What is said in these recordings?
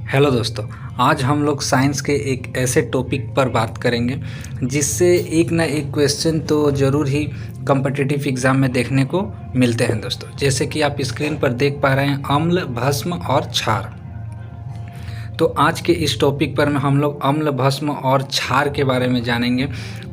Hello दोस्तों। आज हम लोग साइंस के एक ऐसे टॉपिक पर बात करेंगे जिससे एक ना एक क्वेश्चन तो ज़रूर ही कॉम्पिटिटिव एग्ज़ाम में देखने को मिलते हैं दोस्तों। जैसे कि आप स्क्रीन पर देख पा रहे हैं, अम्ल, भस्म और क्षार। तो आज के इस टॉपिक पर हम लोग अम्ल, भस्म और क्षार के बारे में जानेंगे।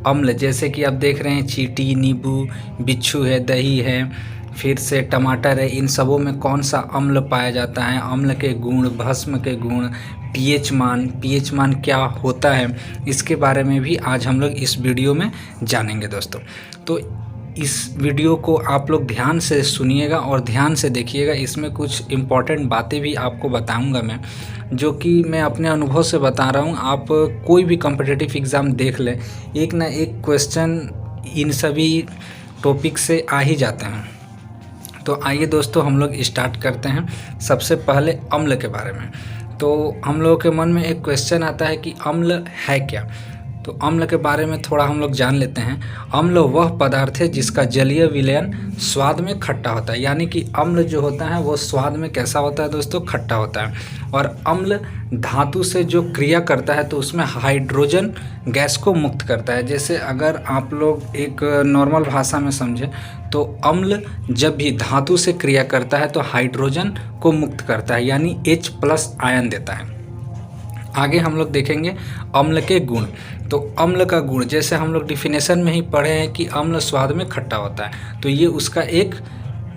अम्ल जैसे कि आप देख रहे हैं, चींटी, नींबू, बिच्छू है, दही है, फिर से टमाटर है, इन सबों में कौन सा अम्ल पाया जाता है, अम्ल के गुण, भस्म के गुण, पीएच मान क्या होता है, इसके बारे में भी आज हम लोग इस वीडियो में जानेंगे दोस्तों। तो इस वीडियो को आप लोग ध्यान से सुनिएगा और ध्यान से देखिएगा। इसमें कुछ इम्पॉर्टेंट बातें भी आपको बताऊंगा मैं, जो कि मैं अपने अनुभव से बता रहा हूं। आप कोई भी कॉम्पिटिटिव एग्ज़ाम देख लें, एक ना एक क्वेश्चन इन सभी टॉपिक से आ ही जाते हैं। तो आइए दोस्तों, हम लोग स्टार्ट करते हैं। सबसे पहले अम्ल के बारे में। तो हम लोगों के मन में एक क्वेश्चन आता है कि अम्ल है क्या। तो अम्ल के बारे में थोड़ा हम लोग जान लेते हैं। अम्ल वह पदार्थ है जिसका जलीय विलयन स्वाद में खट्टा होता है। यानी कि अम्ल जो होता है वो स्वाद में कैसा होता है दोस्तों? खट्टा होता है। और अम्ल धातु से जो क्रिया करता है तो उसमें हाइड्रोजन गैस को मुक्त करता है। जैसे अगर आप लोग एक नॉर्मल भाषा में समझें तो अम्ल जब भी धातु से क्रिया करता है तो हाइड्रोजन को मुक्त करता है, यानी H+ आयन देता है। आगे हम लोग देखेंगे अम्ल के गुण। तो अम्ल का गुण जैसे हम लोग डिफिनेशन में ही पढ़े हैं कि अम्ल स्वाद में खट्टा होता है, तो ये उसका एक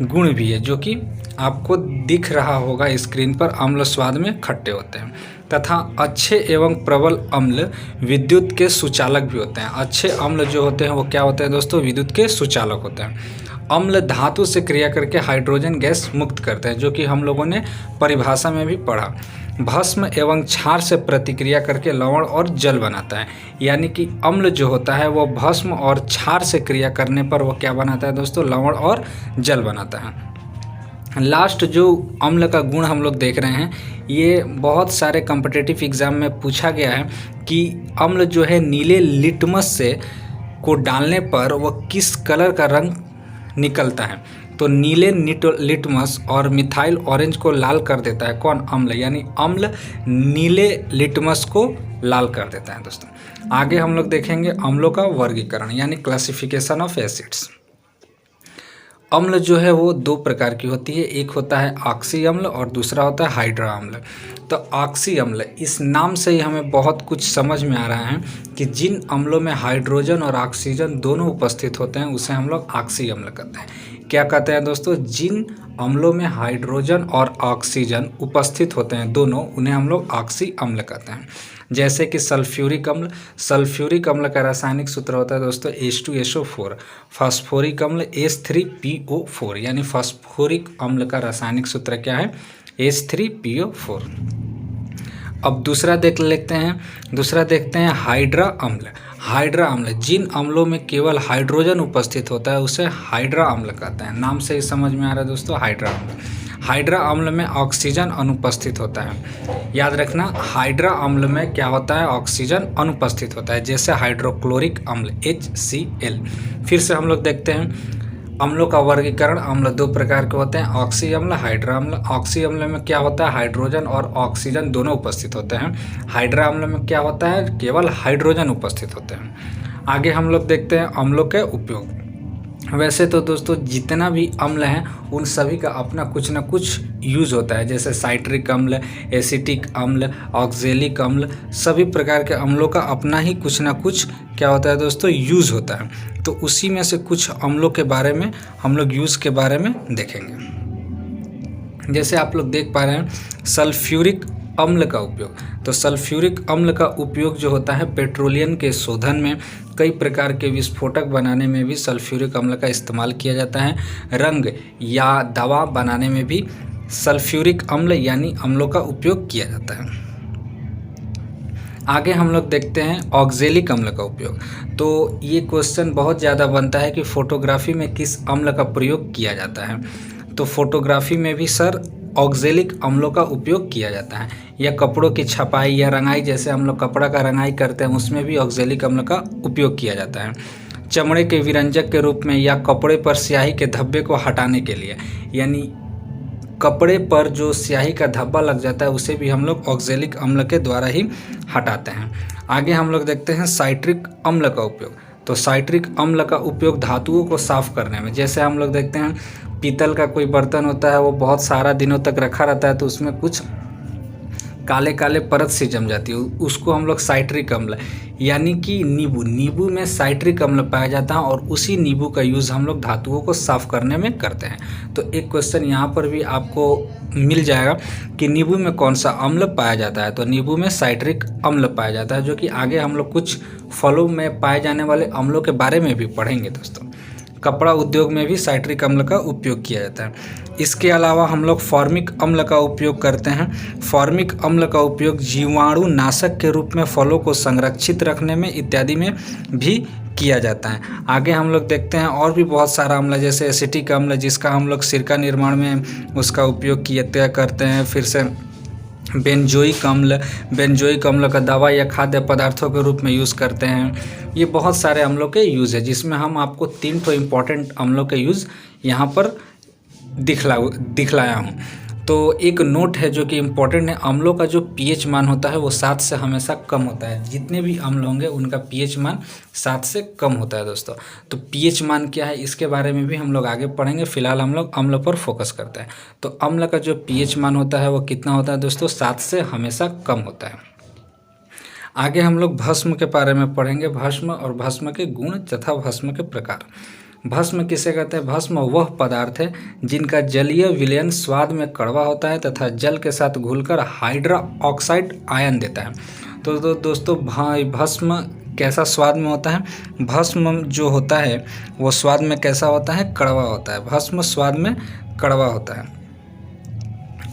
गुण भी है जो कि आपको दिख रहा होगा स्क्रीन पर। अम्ल स्वाद में खट्टे होते हैं। तथा अच्छे एवं प्रबल अम्ल विद्युत के सुचालक भी होते हैं। अच्छे अम्ल जो होते हैं वो क्या होते हैं दोस्तों? विद्युत के सुचालक होते हैं। अम्ल धातु से क्रिया करके हाइड्रोजन गैस मुक्त करते हैं, जो कि हम लोगों ने परिभाषा में भी पढ़ा। भस्म एवं क्षार से प्रतिक्रिया करके लवण और जल बनाता है। यानी कि अम्ल जो होता है वो भस्म और क्षार से क्रिया करने पर वो क्या बनाता है दोस्तों? लवण और जल बनाता है। लास्ट जो अम्ल का गुण हम लोग देख रहे हैं, ये बहुत सारे कॉम्पिटिटिव एग्ज़ाम में पूछा गया है कि अम्ल जो है नीले लिटमस से को डालने पर वह किस कलर का रंग निकलता है। तो नीले लिटमस और मिथाइल ऑरेंज को लाल कर देता है कौन? अम्ल। यानी अम्ल नीले लिटमस को लाल कर देता है दोस्तों। आगे हम लोग देखेंगे अम्लों का वर्गीकरण, यानी क्लासिफिकेशन ऑफ एसिड्स। अम्ल जो है वो दो प्रकार की होती है। एक होता है ऑक्सी अम्ल और दूसरा होता है हाइड्रा अम्ल। तो ऑक्सी अम्ल, इस नाम से ही हमें बहुत कुछ समझ में आ रहा है कि जिन अम्लों में हाइड्रोजन और ऑक्सीजन दोनों उपस्थित होते हैं उसे हम लोग ऑक्सी अम्ल कहते हैं। क्या कहते हैं दोस्तों? जिन अम्लों में हाइड्रोजन और ऑक्सीजन उपस्थित होते हैं दोनों, उन्हें हम लोग ऑक्सी अम्ल कहते हैं। जैसे कि सल्फ्यूरिक अम्ल। सल्फ्यूरिक अम्ल का रासायनिक सूत्र होता है दोस्तों H2SO4। फास्फोरिक अम्ल H3PO4। यानी फास्फोरिक अम्ल का रासायनिक सूत्र क्या है? H3PO4। अब दूसरा देख लेते हैं। दूसरा देखते हैं हाइड्रा अम्ल। हाइड्रा अम्ल, जिन अम्लों में केवल हाइड्रोजन उपस्थित होता है उसे हाइड्रा अम्ल कहते हैं। नाम से ही समझ में आ रहा है दोस्तों, हाइड्रा अम्ल। हाइड्रा अम्ल में ऑक्सीजन अनुपस्थित होता है। याद रखना, हाइड्रा अम्ल में क्या होता है? ऑक्सीजन अनुपस्थित होता है। जैसे हाइड्रोक्लोरिक अम्ल HCl। फिर से हम लोग देखते हैं अम्लों का वर्गीकरण। अम्ल दो प्रकार के होते हैं, ऑक्सी अम्ल, हाइड्रा अम्ल। ऑक्सी अम्ल में क्या होता है? हाइड्रोजन और ऑक्सीजन दोनों उपस्थित होते हैं। हाइड्रा अम्ल में क्या होता है? केवल हाइड्रोजन उपस्थित होते हैं। आगे हम लोग देखते हैं अम्लों के उपयोग। वैसे तो दोस्तों जितना भी अम्ल हैं उन सभी का अपना कुछ ना कुछ यूज़ होता है। जैसे साइट्रिक अम्ल, एसिटिक अम्ल, ऑक्जेलिक अम्ल, सभी प्रकार के अम्लों का अपना ही कुछ ना कुछ क्या होता है दोस्तों? यूज़ होता है। तो उसी में से कुछ अम्लों के बारे में हम लोग यूज़ के बारे में देखेंगे। जैसे आप लोग देख पा रहे हैं सल्फ्यूरिक अम्ल का उपयोग। तो सल्फ्यूरिक अम्ल का उपयोग जो होता है पेट्रोलियम के शोधन में, कई प्रकार के विस्फोटक बनाने में भी सल्फ्यूरिक अम्ल का इस्तेमाल किया जाता है। रंग या दवा बनाने में भी सल्फ्यूरिक अम्ल यानी अम्लों का उपयोग किया जाता है। आगे हम लोग देखते हैं ऑक्जेलिक अम्ल का उपयोग। तो ये क्वेश्चन बहुत ज़्यादा बनता है कि फोटोग्राफी में किस अम्ल का प्रयोग किया जाता है। तो फोटोग्राफी में भी सर ऑक्जेलिक अम्लों का उपयोग किया जाता है। या कपड़ों की छपाई या रंगाई, जैसे हम लोग कपड़ा का रंगाई करते हैं, उसमें भी ऑक्जेलिक अम्ल का उपयोग किया जाता है। चमड़े के विरंजक के रूप में या कपड़े पर स्याही के धब्बे को हटाने के लिए, यानी कपड़े पर जो स्याही का धब्बा लग जाता है उसे भी हम लोग ऑक्जेलिक अम्ल के द्वारा ही हटाते हैं। आगे हम लोग देखते हैं साइट्रिक अम्ल का उपयोग। तो साइट्रिक अम्ल का उपयोग धातुओं को साफ करने में, जैसे हम लोग देखते हैं पीतल का कोई बर्तन होता है वो बहुत सारा दिनों तक रखा रहता है तो उसमें कुछ काले काले परत सी जम जाती है, उसको हम लोग साइट्रिक अम्ल यानी कि नींबू में साइट्रिक अम्ल पाया जाता है और उसी नींबू का यूज़ हम लोग धातुओं को साफ करने में करते हैं। तो एक क्वेश्चन यहाँ पर भी आपको मिल जाएगा कि नींबू में कौन सा अम्ल पाया जाता है। तो नींबू में साइट्रिक अम्ल पाया जाता है, जो कि आगे हम लोग कुछ फलों में पाए जाने वाले अम्लों के बारे में भी पढ़ेंगे दोस्तों। कपड़ा उद्योग में भी साइट्रिक अम्ल का उपयोग किया जाता है। इसके अलावा हम लोग फॉर्मिक अम्ल का उपयोग करते हैं। फॉर्मिक अम्ल का उपयोग जीवाणु नाशक के रूप में फलों को संरक्षित रखने में इत्यादि में भी किया जाता है। आगे हम लोग देखते हैं और भी बहुत सारा अम्ल, जैसे एसिटिक अम्ल जिसका हम लोग सिरका निर्माण में उसका उपयोग किया करते हैं। फिर से बेंजोइक अम्ल का दवा या खाद्य पदार्थों के रूप में यूज़ करते हैं। ये बहुत सारे अम्लों के यूज़ है, जिसमें हम आपको 3 तो इम्पॉर्टेंट अम्लों के यूज़ यहाँ पर दिखलाया हूँ। तो एक नोट है जो कि इम्पॉर्टेंट है, अम्लों का जो पीएच मान होता है वो 7 से हमेशा कम होता है। जितने भी अम्ल होंगे उनका पीएच मान 7 से कम होता है दोस्तों। तो पीएच मान क्या है इसके बारे में भी हम लोग आगे पढ़ेंगे, फिलहाल हम लोग अम्ल पर फोकस करते हैं। तो अम्ल का जो पीएच मान होता है वो कितना होता है दोस्तों, 7 से हमेशा कम होता है। आगे हम लोग भस्म के बारे में पढ़ेंगे, भस्म और भस्म के गुण तथा भस्म के प्रकार। भस्म किसे कहते हैं? भस्म वह पदार्थ है जिनका जलीय विलयन स्वाद में कड़वा होता है तथा जल के साथ घुलकर हाइड्रा ऑक्साइड आयन देता है। तो दोस्तों भस्म कैसा स्वाद में होता है? भस्म जो होता है वो स्वाद में कैसा होता है? कड़वा होता है। भस्म स्वाद में कड़वा होता है।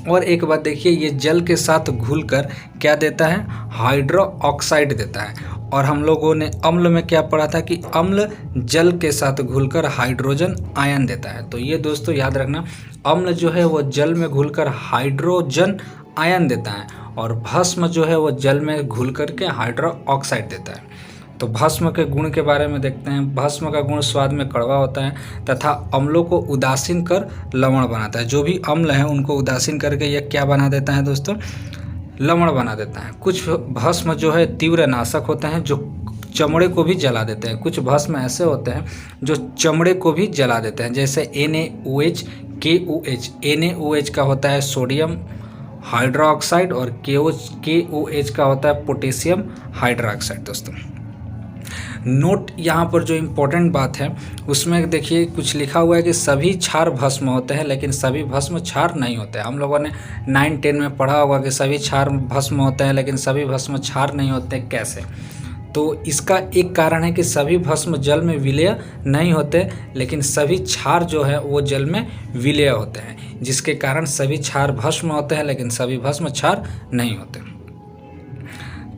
और एक बात देखिए, ये जल के साथ घुलकर क्या देता है? हाइड्रो ऑक्साइड देता है। और हम लोगों ने अम्ल में क्या पढ़ा था कि अम्ल जल के साथ घुलकर हाइड्रोजन आयन देता है। तो ये दोस्तों याद रखना, अम्ल जो है वो जल में घुलकर हाइड्रोजन आयन देता है और भस्म जो है वो जल में घुल करके हाइड्रो ऑक्साइड देता है। तो भस्म के गुण के बारे में देखते हैं। भस्म का गुण स्वाद में कड़वा होता है तथा अम्लों को उदासीन कर लवण बनाता है। जो भी अम्ल हैं उनको उदासीन करके यह क्या बना देता है दोस्तों? लवण बना देता है। कुछ भस्म जो है तीव्र नाशक होते हैं जो चमड़े को भी जला देते हैं। कुछ भस्म ऐसे होते हैं जो चमड़े को भी जला देते हैं, जैसे NaOH, KOH। NaOH का होता है सोडियम हाइड्रोक्साइड और KOH का होता है पोटेशियम हाइड्रोक्साइड। दोस्तों नोट यहाँ पर जो इम्पोर्टेंट बात है उसमें देखिए कुछ लिखा हुआ है कि सभी क्षार भस्म होते हैं लेकिन सभी भस्म क्षार नहीं होते हैं। हम लोगों ने 9-10 में पढ़ा होगा कि सभी क्षार भस्म होते हैं लेकिन सभी भस्म क्षार नहीं होते। कैसे? तो इसका एक कारण है कि सभी भस्म जल में विलय नहीं होते लेकिन सभी क्षार जो है वो जल में विलय होते हैं, जिसके कारण सभी क्षार भस्म होते हैं लेकिन सभी भस्म क्षार नहीं होते।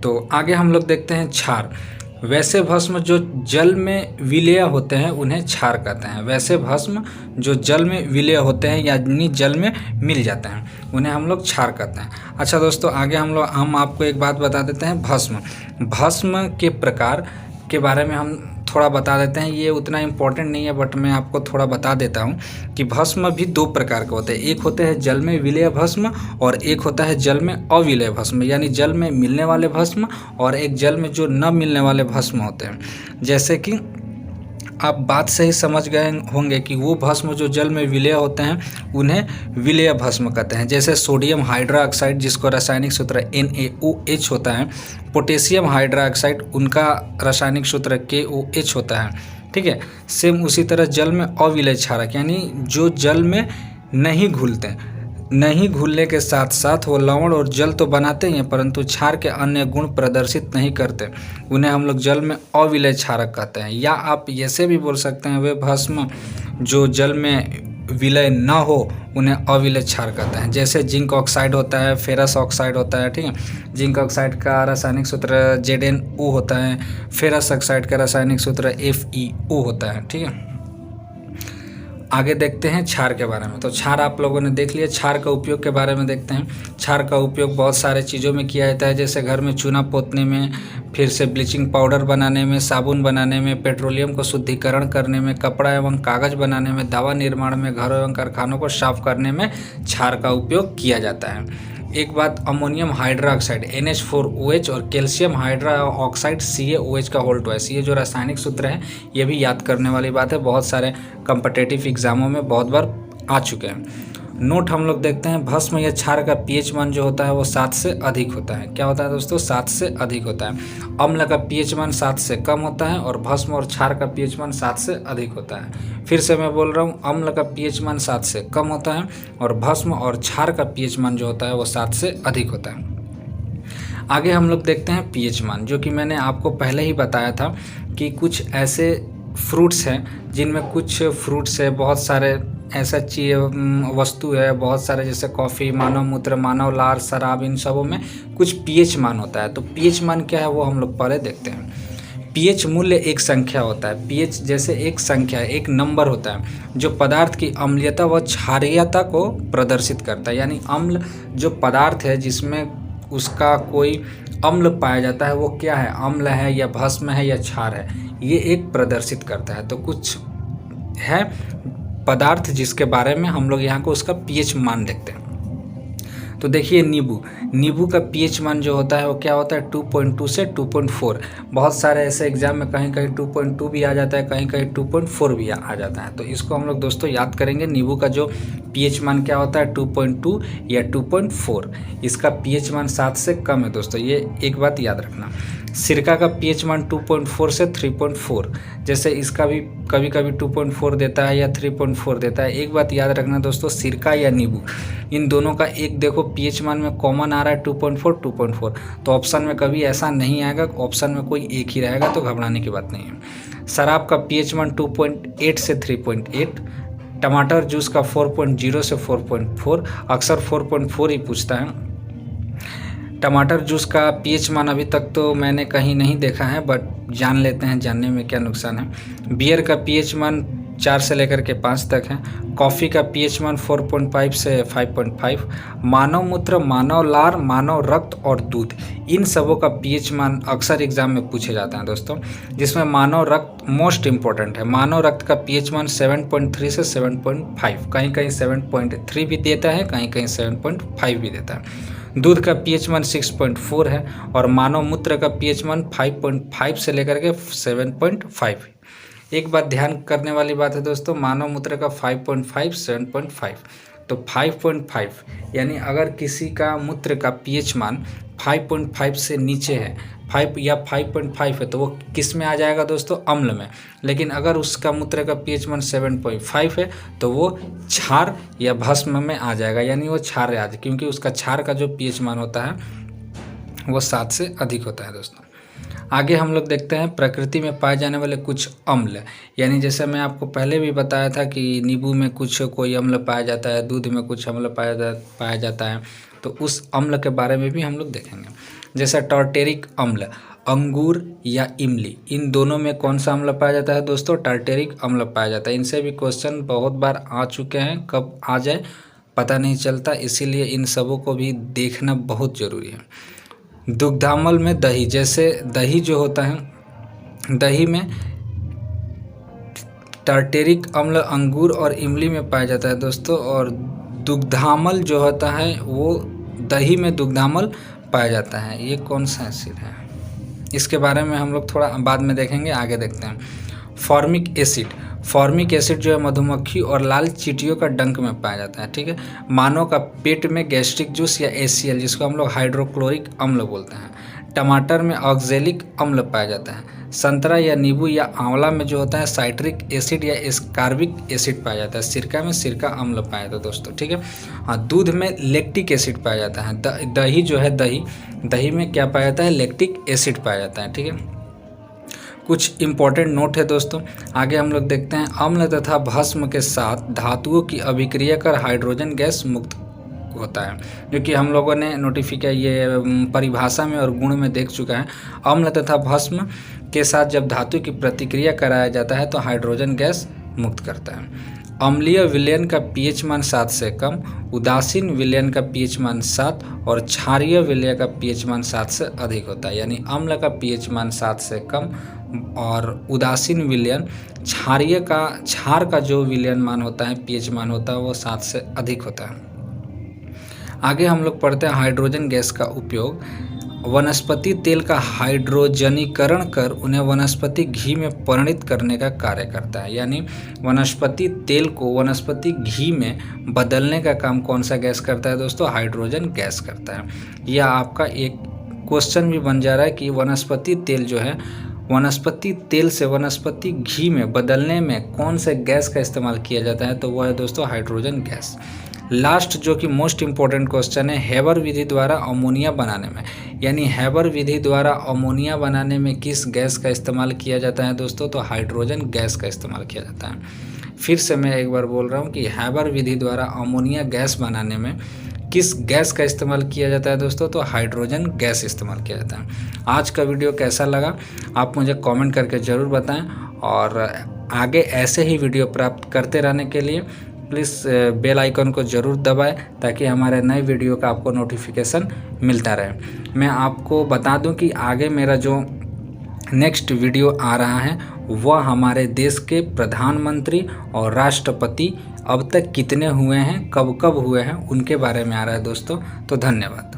तो आगे हम लोग देखते हैं क्षार। वैसे भस्म जो जल में विलय होते हैं उन्हें क्षार कहते हैं। वैसे भस्म जो जल में विलय होते हैं यानी जल में मिल जाते हैं उन्हें हम लोग क्षार कहते हैं। अच्छा दोस्तों आगे हम आपको एक बात बता देते हैं, भस्म के प्रकार के बारे में हम थोड़ा बता देते हैं। ये उतना इम्पोर्टेंट नहीं है बट मैं आपको थोड़ा बता देता हूँ कि भस्म भी 2 प्रकार के होते हैं। एक होते हैं जल में विलय भस्म और एक होता है जल में अविलय भस्म, यानी जल में मिलने वाले भस्म और एक जल में जो न मिलने वाले भस्म होते हैं। जैसे कि आप बात से ही समझ गए होंगे कि वो भस्म जो जल में विलय होते हैं उन्हें विलय भस्म कहते हैं। जैसे सोडियम हाइड्रोक्साइड जिसको रासायनिक सूत्र NaOH होता है, पोटेशियम हाइड्रोक्साइड उनका रासायनिक सूत्र KOH होता है। ठीक है, सेम उसी तरह जल में अविलय क्षारक यानी जो जल में नहीं घुलते, नहीं घुलने के साथ साथ वो लवण और जल तो बनाते ही हैं परंतु क्षार के अन्य गुण प्रदर्शित नहीं करते, उन्हें हम लोग जल में अविलय क्षारक कहते हैं। या आप ऐसे भी बोल सकते हैं वे भस्म जो जल में विलय न हो उन्हें अविलय क्षार कहते हैं। जैसे जिंक ऑक्साइड होता है, फेरस ऑक्साइड होता है। ठीक है, जिंक ऑक्साइड का रासायनिक सूत्र ZnO होता है, फेरस ऑक्साइड का रासायनिक सूत्र FeO होता है। ठीक है, आगे देखते हैं क्षार के बारे में। तो क्षार आप लोगों ने देख लिया, क्षार का उपयोग के बारे में देखते हैं। क्षार का उपयोग बहुत सारे चीज़ों में किया जाता है, जैसे घर में चूना पोतने में, फिर से ब्लीचिंग पाउडर बनाने में, साबुन बनाने में, पेट्रोलियम को शुद्धिकरण करने में, कपड़ा एवं कागज़ बनाने में, दवा निर्माण में, घरों एवं कारखानों को साफ करने में क्षार का उपयोग किया जाता है। एक बात, अमोनियम हाइड्रोक्साइड NH4OH और कैल्शियम हाइड्रोक्साइड CaOH का होल ट्वाइस, ये जो रासायनिक सूत्र है ये भी याद करने वाली बात है, बहुत सारे कम्पिटिटिव एग्जामों में बहुत बार आ चुके हैं। नोट हम लोग देखते हैं, भस्म या क्षार का pH मान जो होता है वो 7 से अधिक होता है। क्या होता है दोस्तों? 7 से अधिक होता है। अम्ल का pH मान 7 से कम होता है और भस्म और क्षार का pH मान 7 से अधिक होता है। फिर से मैं बोल रहा हूँ, अम्ल का pH मान 7 से कम होता है और भस्म और क्षार का pH मान जो होता है वो 7 से अधिक होता है। आगे हम लोग देखते हैं pH मान, जो कि मैंने आपको पहले ही बताया था कि कुछ ऐसे फ्रूट्स हैं जिनमें कुछ फ्रूट्स है, बहुत सारे ऐसा वस्तु है, बहुत सारे जैसे कॉफ़ी, मानव मूत्र, मानव लार, शराब, इन सबों में कुछ pH मान होता है। तो pH मान क्या है वो हम लोग पहले देखते हैं। pH मूल्य एक संख्या होता है। pH जैसे एक संख्या, एक नंबर होता है जो पदार्थ की अम्लीयता व क्षारीयता को प्रदर्शित करता है। यानी अम्ल जो पदार्थ है जिसमें उसका कोई अम्ल पाया जाता है वो क्या है, अम्ल है या भस्म है या क्षार है, ये एक प्रदर्शित करता है। तो कुछ है पदार्थ जिसके बारे में हम लोग यहाँ को उसका pH मान देखते हैं। तो देखिए नींबू का pH मान जो होता है वो क्या होता है, 2.2 से 2.4। बहुत सारे ऐसे एग्जाम में कहीं कहीं 2.2 भी आ जाता है, कहीं कहीं 2.4 भी आ जाता है। तो इसको हम लोग दोस्तों याद करेंगे, नींबू का जो pH मान क्या होता है, 2.2 या 2.4। इसका pH मान 7 से कम है दोस्तों, ये एक बात याद रखना। सिरका का pH मान 2.4 से 3.4, जैसे इसका भी कभी कभी 2.4 देता है या 3.4 देता है। एक बात याद रखना दोस्तों, सिरका या नींबू, इन दोनों का एक देखो pH मान में कॉमन आ रहा है 2.4। तो ऑप्शन में कभी ऐसा नहीं आएगा, ऑप्शन में कोई एक ही रहेगा, तो घबराने की बात नहीं है। शराब का pH मान 2.8 से 3.8, टमाटर जूस का 4.0 से 4.4, अक्सर 4.4 ही पूछता है। टमाटर जूस का pH मान अभी तक तो मैंने कहीं नहीं देखा है, बट जान लेते हैं, जानने में क्या नुकसान है। बियर का pH मान 4 से लेकर के 5 तक है। कॉफ़ी का pH मान 4.5 से 5.5। मानव मूत्र, मानव लार, मानव रक्त और दूध, इन सबों का pH मान अक्सर एग्जाम में पूछे जाते हैं दोस्तों, जिसमें मानव रक्त मोस्ट इम्पोर्टेंट है। मानव रक्त का pH मान 7.3 से 7.5, कहीं कहीं 7.3 भी देता है, कहीं कहीं 7.5 भी देता है। दूध का pH मान 6.4 है और मानव मूत्र का pH मान 5.5 से लेकर के 7.5। एक बात ध्यान करने वाली बात है दोस्तों, मानव मूत्र का 5.5, 7.5, तो 5.5 यानी अगर किसी का मूत्र का pH मान 5.5 से नीचे है, 5 या 5.5 है, तो वो किस में आ जाएगा दोस्तों, अम्ल में। लेकिन अगर उसका मूत्र का pH मान 7.5 है तो वो क्षार या भस्म में आ जाएगा, यानी वो क्षार है, क्योंकि उसका क्षार का जो pH मान होता है वो 7 से अधिक होता है दोस्तों। आगे हम लोग देखते हैं प्रकृति में पाए जाने वाले कुछ अम्ल, यानी जैसे मैं आपको पहले भी बताया था कि नींबू में कुछ कोई अम्ल पाया जाता है, दूध में कुछ अम्ल पाया जाता है, तो उस अम्ल के बारे में भी हम लोग देखेंगे। जैसे टार्टेरिक अम्ल, अंगूर या इमली, इन दोनों में कौन सा अम्ल पाया जाता है दोस्तों, टार्टेरिक अम्ल पाया जाता है। इनसे भी क्वेश्चन बहुत बार आ चुके हैं, कब आ जाए पता नहीं चलता, इसीलिए इन सबों को भी देखना बहुत ज़रूरी है। दुग्धामल में दही, जैसे दही जो होता है, दही में टार्टेरिक अम्ल अंगूर और इमली में पाया जाता है दोस्तों, और दुग्धामल जो होता है वो दही में दुग्धामल पाया जाता है। ये कौन सा एसिड है, इसके बारे में हम लोग थोड़ा बाद में देखेंगे। आगे देखते हैं फॉर्मिक एसिड। फॉर्मिक एसिड जो है मधुमक्खी और लाल चींटियों का डंक में पाया जाता है, ठीक है। मानव का पेट में गैस्ट्रिक जूस या HCl, जिसको हम लोग हाइड्रोक्लोरिक अम्ल बोलते हैं। टमाटर में ऑक्जेलिक अम्ल पाया जाता है। संतरा या नींबू या आंवला में जो होता है साइट्रिक एसिड या एस्कार्बिक एसिड पाया जाता है। सिरका में सिरका अम्ल पाया जाता है दोस्तों, ठीक है। हाँ, दूध में लैक्टिक एसिड पाया जाता है। दही जो है, दही में क्या पाया जाता है, लैक्टिक एसिड पाया जाता है, ठीक है। कुछ इंपॉर्टेंट नोट है दोस्तों, आगे हम लोग देखते हैं। अम्ल तथा भस्म के साथ धातुओं की अभिक्रिया कर हाइड्रोजन गैस मुक्त होता है, जो कि हम लोगों ने ये परिभाषा में और गुण में देख चुका है। अम्ल तथा भस्म के साथ जब धातु की प्रतिक्रिया कराया जाता है तो हाइड्रोजन गैस मुक्त करता है। अम्लीय विलयन का पीएच मान 7 से कम, उदासीन विलयन का पीएच मान 7 और क्षारीय विलय का पीएच मान 7 से अधिक होता है। यानी अम्ल का पीएच मान 7 से कम और उदासीन विलयन क्षार का जो विलयन मान होता है, पीएच मान होता है, वो 7 से अधिक होता है। आगे हम लोग पढ़ते हैं हाइड्रोजन गैस का उपयोग वनस्पति तेल का हाइड्रोजनीकरण कर उन्हें वनस्पति घी में परिणत करने का कार्य करता है। यानी वनस्पति तेल को वनस्पति घी में बदलने का काम कौन सा गैस करता है दोस्तों? हाइड्रोजन गैस करता है। यह आपका एक क्वेश्चन भी बन जा रहा है कि वनस्पति तेल जो है, वनस्पति तेल से वनस्पति घी में बदलने में कौन से गैस का इस्तेमाल किया जाता है? तो वह है दोस्तों हाइड्रोजन गैस। लास्ट जो कि मोस्ट इम्पॉर्टेंट क्वेश्चन है, हेबर विधि द्वारा अमोनिया बनाने में, यानी हेबर विधि द्वारा अमोनिया बनाने में किस गैस का इस्तेमाल किया जाता है दोस्तों? तो हाइड्रोजन गैस का इस्तेमाल किया जाता है। फिर से मैं एक बार बोल रहा हूँ कि हेबर विधि द्वारा अमोनिया गैस बनाने में किस गैस का इस्तेमाल किया जाता है दोस्तों? तो हाइड्रोजन गैस इस्तेमाल किया जाता है। आज का वीडियो कैसा लगा आप मुझे कमेंट करके ज़रूर बताएं, और आगे ऐसे ही वीडियो प्राप्त करते रहने के लिए प्लीज़ बेल आइकन को ज़रूर दबाएं ताकि हमारे नए वीडियो का आपको नोटिफिकेशन मिलता रहे। मैं आपको बता दूं कि आगे मेरा जो नेक्स्ट वीडियो आ रहा है वह हमारे देश के प्रधानमंत्री और राष्ट्रपति अब तक कितने हुए हैं, कब कब हुए हैं, उनके बारे में आ रहा है दोस्तों। तो धन्यवाद।